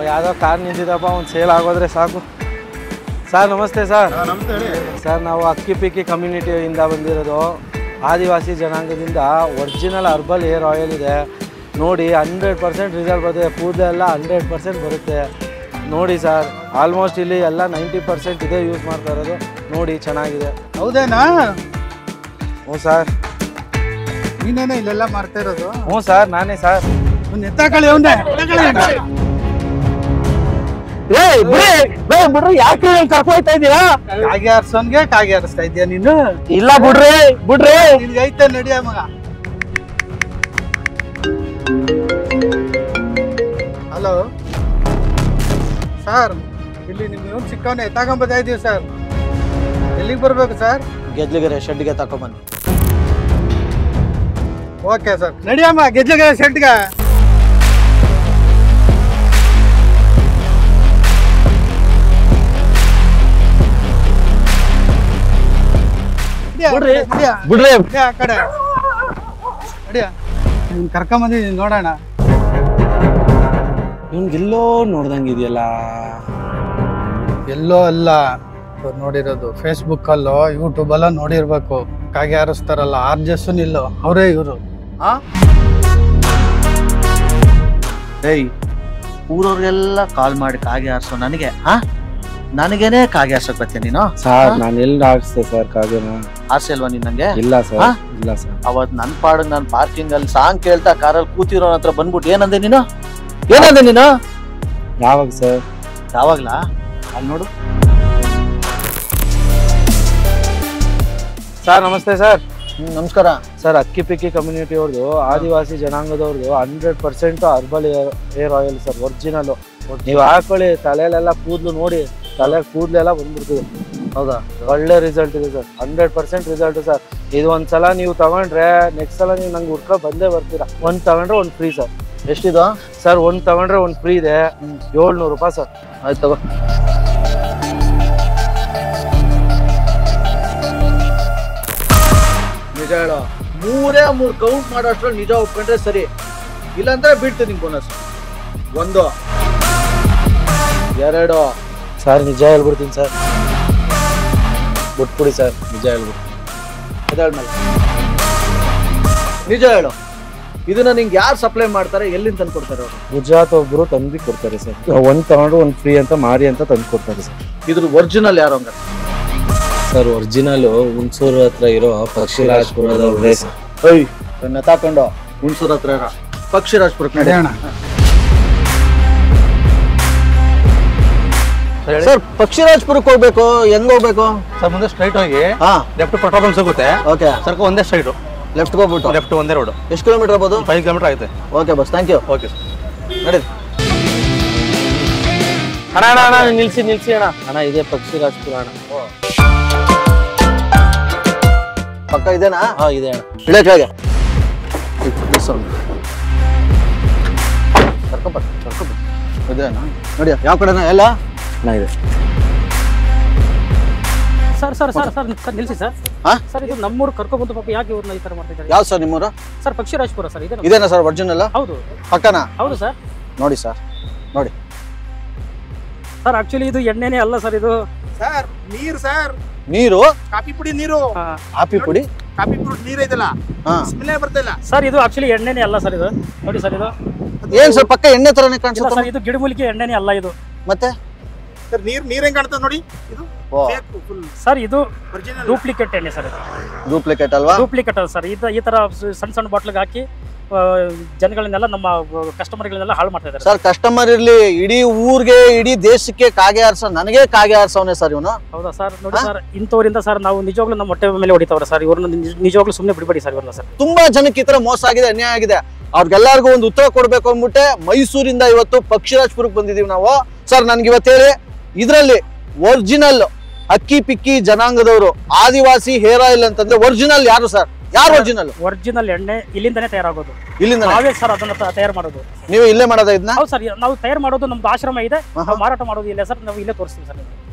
ಯಾವುದೋ ಕಾರ್ ನಿಂತಿದ್ದಪ್ಪ, ಒಂದು ಸೇಲ್ ಆಗೋದ್ರೆ ಸಾಕು. ಸರ್ ನಮಸ್ತೆ ಸರ್. ಸರ್ ನಾವು ಅಕ್ಕಿ ಪಿಕ್ಕಿ ಕಮ್ಯುನಿಟಿಯಿಂದ ಬಂದಿರೋದು. ಆದಿವಾಸಿ ಜನಾಂಗದಿಂದ ಒರಿಜಿನಲ್ ಹರ್ಬಲ್ ಹೇರ್ ಆಯಿಲ್ ಇದೆ ನೋಡಿ. 100% ರಿಸಲ್ಟ್ ಬರುತ್ತೆ. ಕೂದಲೆಲ್ಲ 100% ಬರುತ್ತೆ ನೋಡಿ ಸರ್. ಆಲ್ಮೋಸ್ಟ್ ಇಲ್ಲಿ ಎಲ್ಲ 90% ಇದೇ ಯೂಸ್ ಮಾಡ್ತಾ ಇರೋದು ನೋಡಿ. ಚೆನ್ನಾಗಿದೆ. ಹೌದೇನಾ? ಹ್ಞೂ ಸರ್. ನೀನೇನೆ ಇಲ್ಲೆಲ್ಲ ಮಾಡ್ತಾ ಇರೋದು? ಹ್ಞೂ ಸರ್, ನಾನೇ ಸರ್. ಒಂದು ಎತ್ತಾಕಳಿ ಅವನೇ. ಬಿಡ್ರಿ, ಯಾಕೆ ಕರ್ಕೊಯ್ತಾ ಇದ್ದೀರಾ? ಕಾಗೆ ಆರ್ಸೋನ್ಗೆ ಕಾಗೆ ಆರಿಸ್ತಾ ಇದೀಯ ನೀನು? ಇಲ್ಲ ಬಿಡ್ರಿ ನಿನ್ಗೆ ಐತೆ ನಡಿಯ ಮಗ. ಹಲೋ ಸರ್, ಇಲ್ಲಿ ನಿಮ್ಗೆ ಏನು ಸಿಕ್ಕವನ್ನ ಎತ್ತಾಕೊಂಬತ್ತಾ ಇದೀವಿ ಸರ್. ಎಲ್ಲಿಗೆ ಬರ್ಬೇಕು ಸರ್? ಗೆದ್ಲಿಗೆರೆ ಶೆಡ್ಗೆ ತಕೊಂಬನ್ನಿ. ಓಕೆ ಸರ್, ನಡಿಯಮ್ಮ ಗೆಜ್ಜೆಗೆ ಶೆಡ್ಗೆ. ಬಿಡ್ರಿ ಆ ಕಡೆ ನಡಿಯ. ಕರ್ಕೊಂಬಂದಿದ್ದೀನಿ ನೋಡೋಣ. ಇವ್ನಿಗೆಲ್ಲೋ ನೋಡ್ದಂಗಿದೆಯಲ್ಲ. ಎಲ್ಲೋ ಅಲ್ಲ ನೋಡಿರೋದು, ಫೇಸ್ಬುಕ್ ಅಲ್ಲೋ ಯೂಟ್ಯೂಬ್ ಅಲ್ಲ ನೋಡಿರ್ಬೇಕು. ಕಾಗೆ ಹಾರಿಸ್ತಾರಲ್ಲ ಆರ್ಜೆಸ್ ನಿಲ್ಲೋ, ಅವರೇ ಇವರು. ಏಯ್, ಊರವ್ರಿಗೆಲ್ಲ ಕಾಲ್ ಮಾಡಿ ಕಾಗೆ ಹಾರಿಸೋ ನನಗೆ ನನಗೇನೆ ಕಾಗೆ ಹಾರ್ಸಕ್ ಬರ್ತೀನಿ ನೀನು? ಸರ್ ನಾನು ಎಲ್ಲಿ ಹಾರಿಸ್ತೆ ಸರ್ ಕಾಗೆನ? ಹಾರ್ಸಲ್ವಾ ನೀನ್ ನಂಗೆ? ಇಲ್ಲ ಸರ್, ಇಲ್ಲ ಸರ್. ಅವತ್ ನನ್ ಪಾಡಿಗೆ ನಾನು ಪಾರ್ಕಿಂಗ್ ಅಲ್ಲಿ ಸಾಂಗ್ ಕೇಳ್ತಾ ಕಾರಲ್ಲಿ ಕೂತಿರೋ ಹತ್ರ ಬಂದ್ಬಿಟ್ಟು ಏನಂದೆ ನೀನು? ಯಾವಾಗ ಸರ್? ಯಾವಾಗ್ಲಾ? ಅಲ್ಲಿ ನೋಡು. ಸರ್ ನಮಸ್ತೆ ಸರ್. ನಮಸ್ಕಾರ ಸರ್. ಅಕ್ಕಿ ಪಿಕ್ಕಿ ಕಮ್ಯುನಿಟಿ ಅವ್ರದ್ದು, ಆದಿವಾಸಿ ಜನಾಂಗದವ್ರದ್ದು 100% herbal hair oil sir, original. ನೀವು ಹಾಕೊಳ್ಳಿ, ತಲೆಯಲ್ಲೆಲ್ಲ ಕೂದಲು ನೋಡಿ, ತಲೆ ಕೂದಲೆಲ್ಲ ಬಂದ್ಬಿಡ್ತದೆ. ಹೌದಾ? ಒಳ್ಳೆ ರಿಸಲ್ಟ್ ಇದೆ ಸರ್, 100% ರಿಸಲ್ಟ್ ಸರ್. ಇದು ಒಂದ್ಸಲ ನೀವು ತಗೊಂಡ್ರೆ ನೆಕ್ಸ್ಟ್ ಸಲ ನೀವು ನಂಗೆ ಹುಡ್ಕೊ ಬಂದೇ ಬರ್ತೀರಾ. ಒಂದು ತಗೊಂಡ್ರೆ ಒಂದು ಫ್ರೀ ಸರ್. ಎಷ್ಟಿದು ಸರ್? ಒಂದು ತಗೊಂಡ್ರೆ ಒಂದು ಫ್ರೀ ಇದೆ. 700 ರೂಪಾಯಿ ಸರ್. ಆಯ್ತು ತಗೋ. ನಿಜ ಹೇಳೋ, 3 ಕೌಂಟ್ ಮಾಡೋ ಅಷ್ಟ್ರಲ್ಲಿ ನಿಜ ಒಪ್ಕೊಂಡ್ರೆ ಸರಿ, ಇಲ್ಲಾಂದ್ರೆ ಬಿಡ್ತೀನಿ ನಿಂಗೆ ಬೋನಸ್. 1 2 ಸರ್ ನಿಜ ಹೇಳ್ಬಿಡ್ತೀನಿ ಸರ್, ಬಿಟ್ಬಿಡಿ ಸರ್. ನಿಜ ಹೇಳ್ಬಿಡ್ತೀನಿ. ಅದಾದ್ಮೇಲೆ ನಿಜ ಹೇಳು, ಇದನ್ನ ನಿಂಗೆ ಯಾರು ಸಪ್ಲೈ ಮಾಡ್ತಾರೆ, ಎಲ್ಲಿಂದ ತಂದು ಕೊಡ್ತಾರೆ ಅವರು? ಗುಜರಾತ್ ಒಬ್ರು ತಂದು ಕೊಡ್ತಾರೆ ಸರ್. ಒಂದು ತಗೊಂಡ್ರು ಒಂದು ಫ್ರೀ ಅಂತ ಮಾರಿ ಅಂತ ತಂದು ಕೊಡ್ತಾರೆ ಸರ್. ಇದ್ರ ಒರಿಜಿನಲ್ ಯಾರು ಹಂಗ? ಸರ್ ಒರಿಜಿನಲ್ ಹುಣಸೂರು ಹತ್ರ ಇರೋ ಪಕ್ಷಿರಾಜ್ಪುರದವ್ರೇ ಸರ್. ನನ್ನ ತಾಕೊಂಡು ಹುಣಸೂರು ಹತ್ರ ಇರೋ ಪಕ್ಷಿರಾಜ್ಪುರಕ್ಕೆ ನಡೆಯೋಣ. ಸರ್ ಪಕ್ಷಿರಾಜ್ಪುರಕ್ಕೆ ಹೋಗ್ಬೇಕು, ಹೆಂಗ್ ಹೋಗ್ಬೇಕು ಸರ್? ಮುಂದೆ ಸ್ಟ್ರೈಟ್ ಹೋಗಿ ಲೆಫ್ಟ್ ಪೆಟ್ರೋಲ್ ಬಂಕ್ ಸಿಗುತ್ತೆ. ಓಕೆ, ಸರ್ಕ ಒಂದೇ ಸ್ಟ್ರೈಟ್ ಲೆಫ್ಟ್ ಹೋಗ್ಬಿಟ್ಟು ಲೆಫ್ಟ್ ಒಂದೇ ರೋಡ್. ಎಷ್ಟು ಕಿಲೋಮೀಟರ್ ಆಗ್ಬೋದು? 5 ಕಿಲೋಮೀಟರ್ ಆಗುತ್ತೆ. ಓಕೆ ಬಸ್, ಥ್ಯಾಂಕ್ ಯು. ಓಕೆ ಸರ್, ನಡಿ. ಅಣ್ಣ ನಿಲ್ಸಿ ಅಣ್ಣ. ಇದೇ ಪಕ್ಷಿರಾಜ್ಪುರ ಅಣ್ಣ. ಪಕ್ಕ ಇದೆನಾ? ಇದೆ ಅಣ್ಣ. ಇಳಕ್ಕೆ ಹೇಗೆ ಇದೇನಾ? ನೋಡಿ ಯಾವ ಕಡೆನಾ ಎಲ್ಲ ಇದೆ. ಸರ್ ನಿಲ್ಸಿ ಸರ್. ಸರ್ ಇದು ನಮ್ಮೂರು ಕರ್ಕೊಂಡ್ಬಂದು ಪಾಪ ಯಾಕೆ ಇವ್ರನ್ನ ಈ ತರ ಮಾಡ್ತಿದ್ದಾರೆ? ಯಾವ ಸರ್ ನಿಮ್ಮೂರು? Sir Pakshirajpura sir. ಇದೇನಾ ಸರ್ ಒರಿಜಿನಲ್? ಹೌದು. ಪಕ್ಕನಾ? ಹೌದು ಸರ್. ನೋಡಿ ಸರ್, ನೋಡಿ ಸರ್. ಆಕ್ಚುಲಿ ಇದು ಎಣ್ಣೆನೇ ಅಲ್ಲ ಸರ್, ಇದು ಸರ್ ನೀರು ಸರ್. ನೀರು? ಕಾಫಿ ಪುಡಿ ನೀರು. ಕಾಫಿ ಪುಡಿ? ಕಾಫಿ ಪುಡಿ ನೀರು ಐತಲ್ಲ, ಸ್ಮೆಲ್ ಬರ್ತಿಲ್ಲ ಸರ್. ಇದು ಆಕ್ಚುಲಿ ಎಣ್ಣೆನೇ ಅಲ್ಲ ಸರ್, ಇದು ನೋಡಿ ಸರ್. ಇದು ಏನ್ ಸರ್ ಪಕ್ಕ ಎಣ್ಣೆ ತರನೇ ಕಾಣಿಸುತ್ತೆ ಸರ್. ಇದು ಗಿಡಮೂಲಿಕೆ ಎಣ್ಣೆನೇ ಅಲ್ಲ ಇದು. ಮತ್ತೆ ಸರ್ ನೀರ್ ಹೆಂಗ್ ಕಾಣ್ತದೆ ನೋಡಿ. ಇದು ಸರ್ ಇದು ಡೂಪ್ಲಿಕೇಟ್ ಎಣ್ಣೆ ಸರ್. ಡೂಪ್ಲಿಕೇಟ್ ಅಲ್ವಾ? ಡೂಪ್ಲಿಕೇಟ್ ಅಲ್ಲ ಸರ್. ಈ ತರ ಸಣ್ಣ ಬಾಟ್ಲಿಗೆ ಹಾಕಿ ಜನಗಳನ್ನೆಲ್ಲ, ನಮ್ಮ ಕಸ್ಟಮರ್ಗಳನ್ನೆಲ್ಲ ಹಾಳು ಮಾಡ್ತಾ ಇದ್ದಾರೆ ಸರ್. ಕಸ್ಟಮರ್ ಇರ್ಲಿ, ಇಡೀ ಊರ್ಗೆ ಇಡೀ ದೇಶಕ್ಕೆ ಕಾಗೆ ಹಾರ್ಸ, ನನಗೆ ಕಾಗೆ ಹಾರ್ಸವನೇ ಸರ್ ಇವನು. ಹೌದಾ ಸರ್? ನೋಡಿ ಸರ್, ಇಂಥವರಿಂದ ಸರ್ ನಾವು ನಿಜವಾಗ್ಲೂ ನಮ್ಮ ಹೊಟ್ಟೆ ಮೇಲೆ ಹೊಡಿತಾವ್ರೆ ಸರ್. ಇವ್ರನ್ನ ನಿಜವಾಗ್ಲೂ ಸುಮ್ಮನೆ ಬಿಡಬೇಡಿ ಸರ್ ಇವ್ರನ್ನ ಸರ್. ತುಂಬಾ ಜನಕ್ಕೆ ಈ ತರ ಮೋಸ ಆಗಿದೆ, ಅನ್ಯಾಯ ಆಗಿದೆ. ಅವ್ರಿಗೆಲ್ಲರಿಗೂ ಒಂದು ಉತ್ತರ ಕೊಡ್ಬೇಕು ಅಂದ್ಬಿಟ್ಟೆ ಮೈಸೂರಿಂದ ಇವತ್ತು ಪಕ್ಷಿರಾಜ್ಪುರಕ್ಕೆ ಬಂದಿದೀವಿ ನಾವು ಸರ್. ನನ್ಗೆ ಇವತ್ತು ಹೇಳಿ, ಇದರಲ್ಲಿ ಒರಿಜಿನಲ್ ಅಕ್ಕಿ ಪಿಕ್ಕಿ ಜನಾಂಗದವರು ಆದಿವಾಸಿ ಹೇರ್ ಆಯಿಲ್ ಅಂತಂದ್ರೆ ಒರಿಜಿನಲ್ ಯಾರು ಸರ್? ಯಾರು ಒರಿಜಿನಲ್? ಒರಿಜಿನಲ್ ಎಣ್ಣೆ ಇಲ್ಲಿಂದಾನೇ ತಯಾರಾಗೋದು. ಇಲ್ಲಿಂದ ನಾವೇ ಸರ್ ಅದನ್ನ ತಯಾರು ಮಾಡೋದು. ನೀವು ಇಲ್ಲೇ ಮಾಡೋದ ಇದನ್ನ? ಹೌದು ಸರ್, ನಾವು ತಯಾರು ಮಾಡೋದು, ನಮ್ದು ಆಶ್ರಮ ಇದೆ, ನಾವು ಮಾರಾಟ ಮಾಡೋದು ಇಲ್ಲೇ ಸರ್. ನಾವು ಇಲ್ಲೇ ತೋರಿಸ್ತೀವಿ ಸರ್.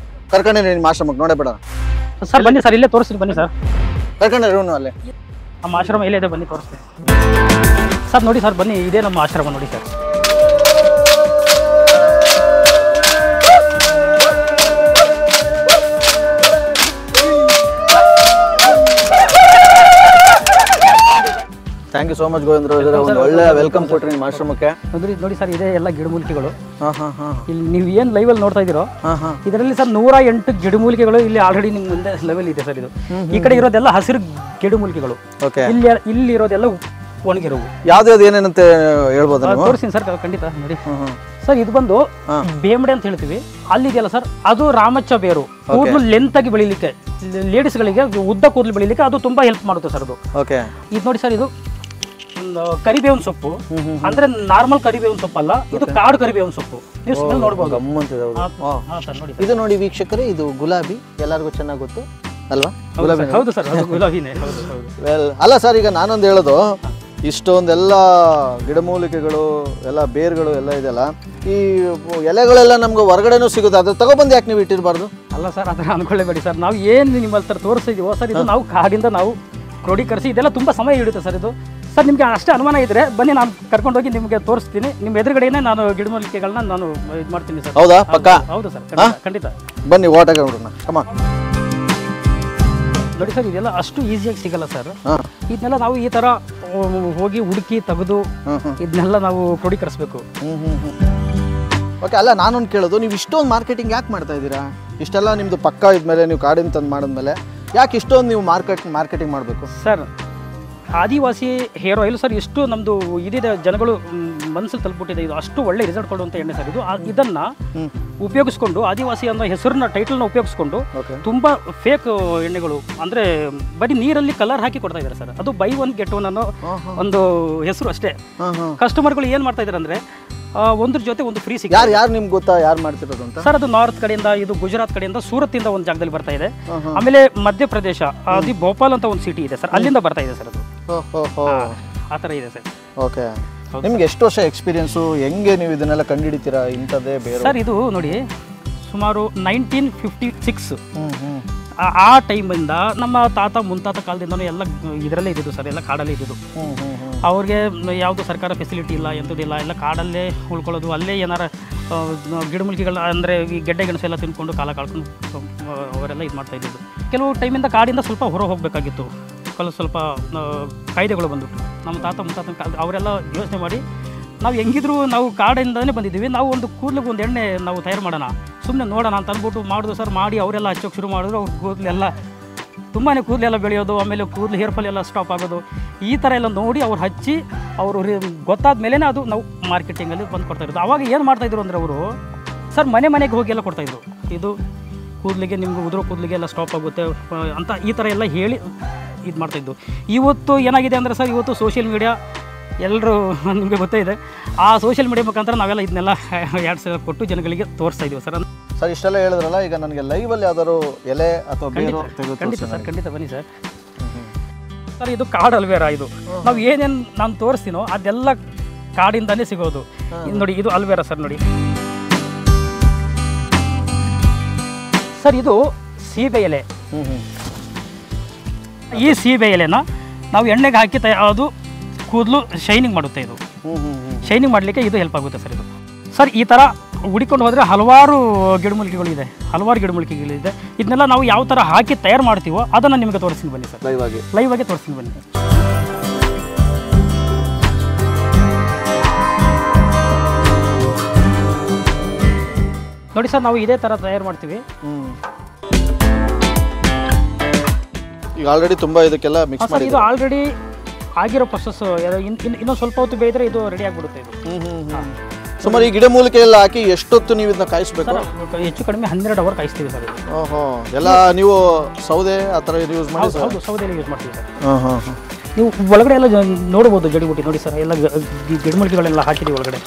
ಕರ್ಕೊಂಡಿ ನಿಮ್ಮ ಆಶ್ರಮಕ್ಕೆ, ನೋಡೇ ಬೇಡ ಸರ್. ಬನ್ನಿ ಸರ್, ಇಲ್ಲೇ ತೋರಿಸ್ತೀನಿ ಬನ್ನಿ ಸರ್. ಕರ್ಕೊಂಡ್ರಿ ಇವನು ಅಲ್ಲೇ. ನಮ್ಮ ಆಶ್ರಮ ಇಲ್ಲೇ ಇದೆ, ಬನ್ನಿ ತೋರಿಸ್ತೀನಿ ಸರ್. ನೋಡಿ ಸರ್, ಬನ್ನಿ, ಇದೇ ನಮ್ಮ ಆಶ್ರಮ ನೋಡಿ sir. You so much Govindra ಅವರೇ, ಒಂದು ಒಳ್ಳೆ ವೆಲ್ಕಮ್ ಕೊಟ್ರಿ ನಿಮ್ಮ ಆಶ್ರಮಕ್ಕೆ. ನೋಡಿ ಸರ್, ಇದೆ ಎಲ್ಲ ಗಿಡಮೂಲಿಕೆಗಳು. ಹಾ ಇಲ್ಲಿ ನೀವು ಏನು ಲೈವಲ್ಲಿ ನೋಡ್ತಾ ಇದ್ದೀರೋ ಇದರಲ್ಲಿ ಸರ್ 108 ಗಿಡಮೂಲಿಕೆಗಳು ಇಲ್ಲಿ ಆಲ್ರೆಡಿ ನಿಮ್ಮ ಮುಂದೆ ಲೆವೆಲ್ ಇದೆ ಸರ್. ಇದು ಈ ಕಡೆ ಇರೋದೆಲ್ಲ ಹಸಿರು ಗಿಡಮೂಲಿಕೆಗಳು, ಇಲ್ಲಿ ಇರೋದೆಲ್ಲ ಒಣಗಿರೋವು. ಯಾವ್ದು ಏನೇನಂತ ಹೇಳ್ಬೋದು? ತೋರಿಸ್ತೀನಿ ಸರ್, ಖಂಡಿತ. ನೋಡಿ ಸರ್, ಇದು ಬಂದು ಬೇಮಡೆ ಅಂತ ಹೇಳ್ತೀವಿ. ಅಲ್ಲಿದೆಯಲ್ಲ ಸರ್, ಅದು ರಾಮಚ್ಚ ಬೇರು. ಕೂದಲು ಲೆಂತ್ ಆಗಿ ಬೆಳಿಲಿಕ್ಕೆ, ಲೇಡೀಸ್ಗಳಿಗೆ ಉದ್ದ ಕೂದಲು ಬೆಳಿಲಿಕ್ಕೆ ಅದು ತುಂಬಾ ಹೆಲ್ಪ್ ಮಾಡುತ್ತೆ ಸರ್. ಅದು ಇದು ನೋಡಿ ಸರ್, ಇದು ಕರಿಬೇವಿನ ಸೊಪ್ಪು. ಅಂದ್ರೆ ನಾರ್ಮಲ್ ಕರಿಬೇವಿನ ಸೊಪ್ಪು ಅಲ್ಲ, ಇದು ಕಾಡು ಕರಿಬೇವಿನ ಸೊಪ್ಪು. ನೀವು ಸ್ಮೆಲ್ ನೋಡಬಹುದು. ಇದು ನೋಡಿ ವೀಕ್ಷಕರೇ, ಇದು ಗುಲಾಬಿ, ಎಲ್ಲರಿಗೂ ಚೆನ್ನಾಗಿ ಗೊತ್ತು ಅಲ್ವಾ? ಹೌದು ಸರ್, ಗುಲಾಬಿನೇ. ಅಲ್ಲ ಸರ್, ಈಗ ನಾನೊಂದು ಹೇಳೋದು, ಇಷ್ಟೊಂದೆಲ್ಲ ಗಿಡಮೂಲಿಕೆಗಳು ಎಲ್ಲ ಬೇರುಗಳು ಎಲ್ಲ ಇದೆಯಲ್ಲ, ಈ ಎಲೆಗಳೆಲ್ಲ ನಮ್ಗೆ ಹೊರಗಡೆನೂ ಸಿಗುತ್ತೆ, ಅದು ತಗೊಬಂದು ಯಾಕೆ ನೀವು ಇಟ್ಟಿರಬಾರ್ದು? ಅಲ್ಲ ಸರ್, ಅದನ್ನ ಅನ್ಕೊಳ್ಳೇಬೇಡಿ ಸರ್. ನಾವು ಏನು ನಿಮ್ಮ ಹತ್ರ ತೋರಿಸಿದೀವೋ ಸರ್, ಇದು ನಾವು ಕಾಡಿಂದ ನಾವು ಕ್ರೋಢೀಕರಿಸಿ, ಇದೆಲ್ಲ ತುಂಬ ಸಮಯ ಹಿಡಿಯುತ್ತೆ ಸರ್. ಇದು ಸರ್, ನಿಮಗೆ ಅಷ್ಟೇ ಅನುಮಾನ ಇದ್ರೆ ಬನ್ನಿ, ನಾನು ಕರ್ಕೊಂಡೋಗಿ ನಿಮಗೆ ತೋರಿಸ್ತೀನಿ. ನಿಮ್ಮ ಎದುರುಗಡೆನೇ ನಾನು ಗಿಡಮೂಲಿಕೆಗಳನ್ನ ನಾನು ಇದು ಮಾಡ್ತೀನಿ ಸರ್. ಹೌದಾ? ಪಕ್ಕ? ಹೌದು ಸರ್, ಖಂಡಿತ. ಬನ್ನಿ, ಓಟಕ್ಕೆ ನೋಡೋಣ. ಕಮ ನೋಡಿ ಸರ್, ಇದೆಲ್ಲ ಅಷ್ಟು ಈಸಿಯಾಗಿ ಸಿಗಲ್ಲ ಸರ್. ಇದನ್ನೆಲ್ಲ ನಾವು ಈ ತರ ಹೋಗಿ ಹುಡುಕಿ ತೆಗೆದು ಇದನ್ನೆಲ್ಲ ನಾವು ಕ್ರೋಢೀಕರಿಸಬೇಕು. ಓಕೆ. ಅಲ್ಲ, ನಾನೊಂದು ಕೇಳೋದು, ನೀವು ಇಷ್ಟೊಂದು ಮಾರ್ಕೆಟಿಂಗ್ ಯಾಕೆ ಮಾಡ್ತಾ ಇದ್ದೀರಾ? ಇಷ್ಟೆಲ್ಲ ನಿಮ್ಮದು ಪಕ್ಕ ಇದ್ಮೇಲೆ, ನೀವು ಕಾಡಿನ ತಂದು ಮಾಡಿದ್ಮೇಲೆ ಯಾಕೆ ಇಷ್ಟೊಂದು ನೀವು ಮಾರ್ಕೆಟಿಂಗ್ ಮಾಡಬೇಕು ಸರ್? ಆದಿವಾಸಿ ಹೇರ್ ಆಯಿಲ್ ಸರ್, ಎಷ್ಟು ನಮ್ಮದು ಇದಿದೆ, ಜನಗಳು ಮನಸ್ಸಲ್ಲಿ ತಲುಪಿಬಿಟ್ಟಿದೆ. ಇದು ಅಷ್ಟು ಒಳ್ಳೆ ರಿಸಲ್ಟ್ ಕೊಡುವಂಥ ಎಣ್ಣೆ ಸರ್. ಇದು ಇದನ್ನ ಉಪಯೋಗಿಸ್ಕೊಂಡು, ಆದಿವಾಸಿ ಅನ್ನೋ ಹೆಸರನ್ನ, ಟೈಟಲ್ನ ಉಪಯೋಗಿಸ್ಕೊಂಡು ತುಂಬ ಫೇಕ್ ಎಣ್ಣೆಗಳು, ಅಂದರೆ ಬರೀ ನೀರಲ್ಲಿ ಕಲರ್ ಹಾಕಿ ಕೊಡ್ತಾ ಇದ್ದಾರೆ ಸರ್. ಅದು ಬೈ ಒನ್ ಗೆಟ್ ಒನ್ ಅನ್ನೋ ಒಂದು ಹೆಸರು ಅಷ್ಟೇ. ಕಸ್ಟಮರ್ಗಳು ಏನು ಮಾಡ್ತಾ ಇದ್ದಾರೆ ಅಂದರೆ, ಒಂದ್ರ ಜೊತೆ ಒಂದು ಫ್ರೀ ಸಿಗುತ್ತೆ. ಯಾರು ನಿಮ್ಗೆ ಗೊತ್ತಾ ಯಾರು ಮಾಡ್ತಿರೋದು ಅಂತ? ಸರ್, ಅದು ನಾರ್ತ್ ಕಡೆಯಿಂದ, ಇದು ಗುಜರಾತ್ ಕಡೆಯಿಂದ, ಸೂರತ್ ಇಂದ ಒಂದು ಜಾಗದಲ್ಲಿ ಬರ್ತಾ ಇದೆ. ಆಮೇಲೆ ಮಧ್ಯಪ್ರದೇಶ, ಅದು ಭೋಪಾಲ್ ಅಂತ ಒಂದು ಸಿಟಿ ಇದೆ ಸರ್, ಅಲ್ಲಿಂದ ಬರ್ತಾ ಇದೆ ಸರ್. ಅದು ಆ ಥರ ಇದೆ ಸರ್. ಓಕೆ. ನಿಮ್ಗೆ ಎಷ್ಟು ವರ್ಷ ಎಕ್ಸ್ಪೀರಿಯನ್ಸು? ಹೆಂಗೆ ನೀವು ಇದನ್ನೆಲ್ಲ ಕಂಡುಹಿಡಿತೀರಾ ಇಂಥದ್ದೇ ಬೇರೆ? ಸರ್, ಇದು ನೋಡಿ, ಸುಮಾರು 1956 ಆ ಟೈಮಿಂದ ನಮ್ಮ ತಾತ ಮುನ್ತಾತ ಕಾಲದಿಂದನೂ ಎಲ್ಲ ಇದರಲ್ಲೇ ಇದ್ದಿದ್ದು ಸರ್, ಎಲ್ಲ ಕಾಡಲ್ಲೇ ಇದ್ದಿದ್ದು. ಅವ್ರಿಗೆ ಯಾವುದು ಸರ್ಕಾರ ಫೆಸಿಲಿಟಿ ಇಲ್ಲ, ಎಂಥದ್ದಿಲ್ಲ, ಎಲ್ಲ ಕಾಡಲ್ಲೇ ಉಳ್ಕೊಳ್ಳೋದು. ಅಲ್ಲೇ ಏನಾರ ಗಿಡಮೂಲಿಕೆಗಳ ಅಂದರೆ ಈ ಗೆಡ್ಡೆ ಗೆಣಸು ಎಲ್ಲ ತಿನ್ಕೊಂಡು ಕಾಲ ಕಳ್ಕೊಂಡು ಅವರೆಲ್ಲ ಇದು ಮಾಡ್ತಾ ಇದ್ದಿದ್ದು. ಕೆಲವು ಟೈಮಿಂದ ಕಾಡಿಂದ ಸ್ವಲ್ಪ ಹೊರ ಹೋಗಬೇಕಾಗಿತ್ತು. ಸ್ವಲ್ಪ ಕಾಯ್ದೆಗಳು ಬಂದುಬಿಟ್ಟು ನಮ್ಮ ತಾತ ಮುತ್ತಾತನ ಕಾಲ ಅವರೆಲ್ಲ ಯೋಚನೆ ಮಾಡಿ, ನಾವು ಹೆಂಗಿದ್ರು ನಾವು ಕಾಡಿಂದನೇ ಬಂದಿದ್ದೀವಿ, ನಾವು ಒಂದು ಕೂದಲಿಗೆ ಒಂದು ಎಣ್ಣೆ ನಾವು ತಯಾರು ಮಾಡೋಣ, ಸುಮ್ಮನೆ ನೋಡೋಣ ಅಂತ ಅಂದ್ಬಿಟ್ಟು ಮಾಡಿದ್ರು ಸರ್. ಮಾಡಿ ಅವರೆಲ್ಲ ಹಚ್ಚೋಕೆ ಶುರು ಮಾಡಿದ್ರು. ಅವ್ರ ಕೂದಲೆಲ್ಲ ತುಂಬಾ ಕೂದಲೆಲ್ಲ ಬೆಳೆಯೋದು, ಆಮೇಲೆ ಕೂದಲು ಹೇರ್ ಫಾಲ್ ಎಲ್ಲ ಸ್ಟಾಪ್ ಆಗೋದು, ಈ ಥರ ಎಲ್ಲ ನೋಡಿ ಅವ್ರು ಹಚ್ಚಿ ಅವರು ಗೊತ್ತಾದ ಮೇಲೇ ಅದು ನಾವು ಮಾರ್ಕೆಟಿಂಗಲ್ಲಿ ಬಂದು ಕೊಡ್ತಾ ಇರೋದು. ಅವಾಗ ಏನು ಮಾಡ್ತಾಯಿದ್ರು ಅಂದರೆ ಅವರು ಸರ್, ಮನೆಗೆ ಹೋಗಿ ಎಲ್ಲ ಕೊಡ್ತಾಯಿದ್ರು. ಇದು ಕೂದಲಿಗೆ, ನಿಮ್ಗೆ ಉದುರೋ ಕೂದಲಿಗೆ ಎಲ್ಲ ಸ್ಟಾಪ್ ಆಗುತ್ತೆ ಅಂತ ಈ ಥರ ಎಲ್ಲ ಹೇಳಿ ಇದು ಮಾಡ್ತಾಯಿದ್ದು. ಇವತ್ತು ಏನಾಗಿದೆ ಅಂದರೆ ಸರ್, ಇವತ್ತು ಸೋಷಿಯಲ್ ಮೀಡಿಯಾ ಎಲ್ಲರೂ ನಿಮಗೆ ಗೊತ್ತೇ ಇದೆ. ಆ ಸೋಷಿಯಲ್ ಮೀಡಿಯಾ ಮುಖಾಂತರ ನಾವೆಲ್ಲ ಇದನ್ನೆಲ್ಲ ಆ್ಯಡ್ಸ್ ಕೊಟ್ಟು ಜನಗಳಿಗೆ ತೋರಿಸ್ತಾ ಇದ್ದೀವಿ ಸರ್. ಸರ್, ಇಷ್ಟೆಲ್ಲ ಹೇಳಿದ್ರಲ್ಲ, ಈಗ ನನಗೆ ಲೈವಲ್ಲಿ ಯಾವ್ದಾದ್ರು ಎಲೆ ಅಥವಾ ಬೇರು ಖಂಡಿತ ಸರ್, ಖಂಡಿತ ಬನ್ನಿ ಸರ್. ಸರ್, ಇದು ಕಾಡು ಅಲ್ವೇರಾ. ಇದು ನಾವು ಏನೇನು ನಾನು ತೋರಿಸ್ತೀನೋ ಅದೆಲ್ಲ ಕಾಡಿಂದಾನೇ ಸಿಗೋದು. ನೋಡಿ, ಇದು ಅಲ್ವೇರಾ ಸರ್. ನೋಡಿ ಸರ್, ಇದು ಸೀಬೆ ಎಲೆ. ಈ ಸೀಬೆ ಎಲೆನ ನಾವು ಎಣ್ಣೆಗೆ ಹಾಕಿ ಅದು ಕೂದಲು ಶೈನಿಂಗ್ ಮಾಡುತ್ತೆ. ಇದು ಶೈನಿಂಗ್ ಮಾಡಲಿಕ್ಕೆ ಇದು ಹೆಲ್ಪ್ ಆಗುತ್ತೆ ಸರ್. ಇದು ಸರ್, ಈ ಥರ ಹುಡಿಕೊಂಡು ಹೋದರೆ ಹಲವಾರು ಗಿಡಮೂಲಿಕೆಗಳಿದೆ, ಇದನ್ನೆಲ್ಲ ನಾವು ಯಾವ ಥರ ಹಾಕಿ ತಯಾರು ಮಾಡ್ತೀವೋ ಅದನ್ನು ನಿಮಗೆ ತೋರಿಸ್ತೀನಿ ಬನ್ನಿ ಸರ್. ಲೈವ್ ಆಗಿ ತೋರಿಸ್ತೀನಿ ಬನ್ನಿ. ನೋಡಿ ಸರ್, ನಾವು ಇದೇ ಥರ ತಯಾರು ಮಾಡ್ತೀವಿ. ಈಗ ಆಲ್ರೆಡಿ ತುಂಬ ಇದಕ್ಕೆಲ್ಲ ಮಿಕ್ಸ್ ಮಾಡಿ, ಇದು ಆಲ್ರೆಡಿ ಆಗಿರೋ ಪ್ರೊಸೆಸ್. ಇನ್ನೊಂದು ಸ್ವಲ್ಪ ಹೊತ್ತು ಬೇಯಿದ್ರೆ ಇದು ರೆಡಿ ಆಗಿಬಿಡುತ್ತೆ. ಇದು ಸುಮಾರು ಈ ಗಿಡಮೂಲಿಕೆ ಎಲ್ಲ ಹಾಕಿ ಎಷ್ಟೊತ್ತು ನೀವು ಇದನ್ನ ಕಾಯಿಸಬೇಕು? ಹೆಚ್ಚು ಕಡಿಮೆ 12 ಅವರ್ ಕಾಯಿಸ್ತೀವಿ ಸರ್. ಓಹೋ, ಎಲ್ಲ ನೀವು ಸೌದೆ ಆ ಥರ ಯೂಸ್ ಮಾಡಿ? ಹೌದು, ಸೌದೆಯಲ್ಲಿ ಯೂಸ್ ಮಾಡ್ತೀವಿ ಸರ್. ನೀವು ಒಳಗಡೆ ಎಲ್ಲ ನೋಡ್ಬೋದು ಜಡಿಬುಟ್ಟಿ. ನೋಡಿ ಸರ್, ಎಲ್ಲ ಗಿಡಮೂಲಿಕೆಗಳೆಲ್ಲ ಹಾಕಿದ್ದೀವಿ ಒಳಗಡೆ.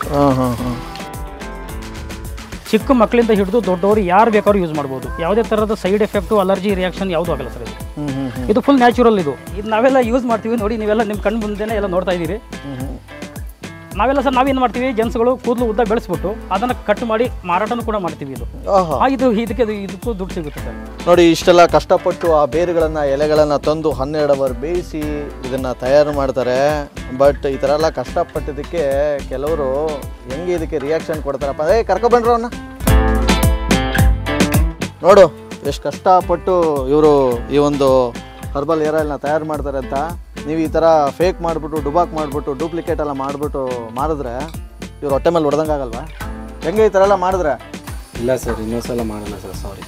ಚಿಕ್ಕ ಮಕ್ಕಳಿಂದ ಹಿಡಿದು ದೊಡ್ಡವರು ಯಾರು ಬೇಕಾದ್ರೂ ಯೂಸ್ ಮಾಡ್ಬೋದು. ಯಾವುದೇ ಥರದ ಸೈಡ್ ಎಫೆಕ್ಟು, ಅಲರ್ಜಿ ರಿಯಾಕ್ಷನ್ ಯಾವುದೂ ಆಗಲ್ಲ ಸರ್. ಇದು ಫುಲ್ ನ್ಯಾಚುರಲ್. ಇದು ನಾವೆಲ್ಲ ಯೂಸ್ ಮಾಡ್ತೀವಿ. ನೋಡಿ, ನೀವೆಲ್ಲ ನಿಮ್ಮ ಕಣ್ಣು ಮುಂದೆನೇ ಎಲ್ಲ ನೋಡ್ತಾ ಇದ್ದೀರಿ. ನಾವೆಲ್ಲ ಸರ್, ನಾವೇನು ಮಾಡ್ತೀವಿ, ಜೆಂಟ್ಸ್ಗಳು ಕೂದಲು ಉದ್ದ ಬೆಳೆಸ್ಬಿಟ್ಟು ಅದನ್ನು ಕಟ್ ಮಾಡಿ ಮಾರಾಟನೂ ಕೂಡ ಮಾಡ್ತೀವಿ. ಇದಕ್ಕೂ ದುಡ್ಡು ಸಿಗುತ್ತೆ ಸರ್. ನೋಡಿ, ಇಷ್ಟೆಲ್ಲ ಕಷ್ಟಪಟ್ಟು ಆ ಬೇರುಗಳನ್ನು, ಎಲೆಗಳನ್ನು ತಂದು 12 ಅವರ್ ಬೇಯಿಸಿ ಇದನ್ನು ತಯಾರು ಮಾಡ್ತಾರೆ. ಬಟ್ ಈ ಥರ ಎಲ್ಲ ಕಷ್ಟಪಟ್ಟಿದ್ದಕ್ಕೆ ಕೆಲವರು ಹೆಂಗೆ ಇದಕ್ಕೆ ರಿಯಾಕ್ಷನ್ ಕೊಡ್ತಾರಪ್ಪ. ಕರ್ಕೊಬಂಡ್ರು ಅವನ್ನ ನೋಡು, ಎಷ್ಟು ಕಷ್ಟಪಟ್ಟು ಇವರು ಈ ಒಂದು ಹರ್ಬಲ್ ಹೇರ್ ಆಯಿಲ್ನ ತಯಾರು ಮಾಡ್ತಾರೆ ಅಂತ. ನೀವು ಈ ಥರ ಫೇಕ್ ಮಾಡಿಬಿಟ್ಟು ಡುಬಾಕ್ ಮಾಡಿಬಿಟ್ಟು ಡೂಪ್ಲಿಕೇಟ್ ಎಲ್ಲ ಮಾಡಿಬಿಟ್ಟು ಮಾಡಿದ್ರೆ ಇವ್ರು ಹೊಟ್ಟೆ ಮೇಲೆ ಹೊಡೆದಂಗೆ ಆಗಲ್ವಾ? ಹೆಂಗೆ ಈ ಥರ ಎಲ್ಲ ಮಾಡಿದ್ರೆ? ಇಲ್ಲ ಸರ್, ಇನ್ನೊಂದ್ಸಲ ಮಾಡಲ್ಲ ಸರ್, ಸಾರಿ.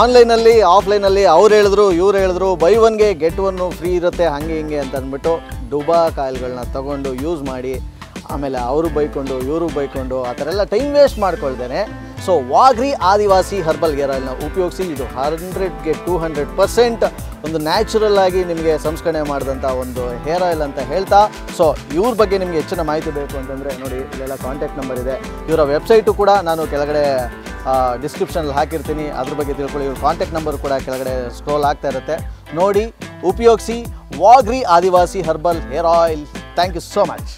ಆನ್ಲೈನಲ್ಲಿ ಆಫ್ಲೈನಲ್ಲಿ ಅವ್ರು ಹೇಳಿದ್ರು ಇವ್ರು ಹೇಳಿದ್ರು ಬೈ ಒನ್ಗೆ ಗೆಟ್ ಒನ್ನು ಫ್ರೀ ಇರುತ್ತೆ ಹಾಗೆ ಹಿಂಗೆ ಅಂತ ಅಂದ್ಬಿಟ್ಟು ಡುಬಾಕ್ ಆಯಿಲ್ಗಳನ್ನ ತೊಗೊಂಡು ಯೂಸ್ ಮಾಡಿ ಆಮೇಲೆ ಅವರು ಬೈಕೊಂಡು ಇವರು ಬೈಕೊಂಡು ಆ ಥರ ಎಲ್ಲ time waste ಮಾಡ್ಕೊಳ್ತೇನೆ. So ವಾಗ್ರಿ Adivasi herbal hair ಆಯಿಲ್ನ ಉಪಯೋಗಿಸಿ. ಇದು 100ಗೆ 200% ಒಂದು ನ್ಯಾಚುರಲ್ ಆಗಿ ನಿಮಗೆ ಸಂಸ್ಕರಣೆ ಮಾಡಿದಂಥ ಒಂದು ಹೇರ್ ಆಯಿಲ್ ಅಂತ ಹೇಳ್ತಾ, ಸೊ ಇವ್ರ ಬಗ್ಗೆ ನಿಮಗೆ ಹೆಚ್ಚಿನ ಮಾಹಿತಿ ಬೇಕು ಅಂತಂದರೆ ನೋಡಿ, ಇಲ್ಲೆಲ್ಲ ಕಾಂಟ್ಯಾಕ್ಟ್ ನಂಬರ್ ಇದೆ. ಇವರ ವೆಬ್ಸೈಟು ಕೂಡ ನಾನು ಕೆಳಗಡೆ ಡಿಸ್ಕ್ರಿಪ್ಷನಲ್ಲಿ ಹಾಕಿರ್ತೀನಿ, ಅದ್ರ ಬಗ್ಗೆ ತಿಳ್ಕೊಳ್ಳಿ. ಇವ್ರ ಕಾಂಟ್ಯಾಕ್ಟ್ ನಂಬರ್ ಕೂಡ ಕೆಳಗಡೆ ಸ್ಕ್ರೋಲ್ ಆಗ್ತಾ ಇರುತ್ತೆ, ನೋಡಿ ಉಪಯೋಗಿಸಿ. Vagri Adivasi herbal hair oil. Thank you so much.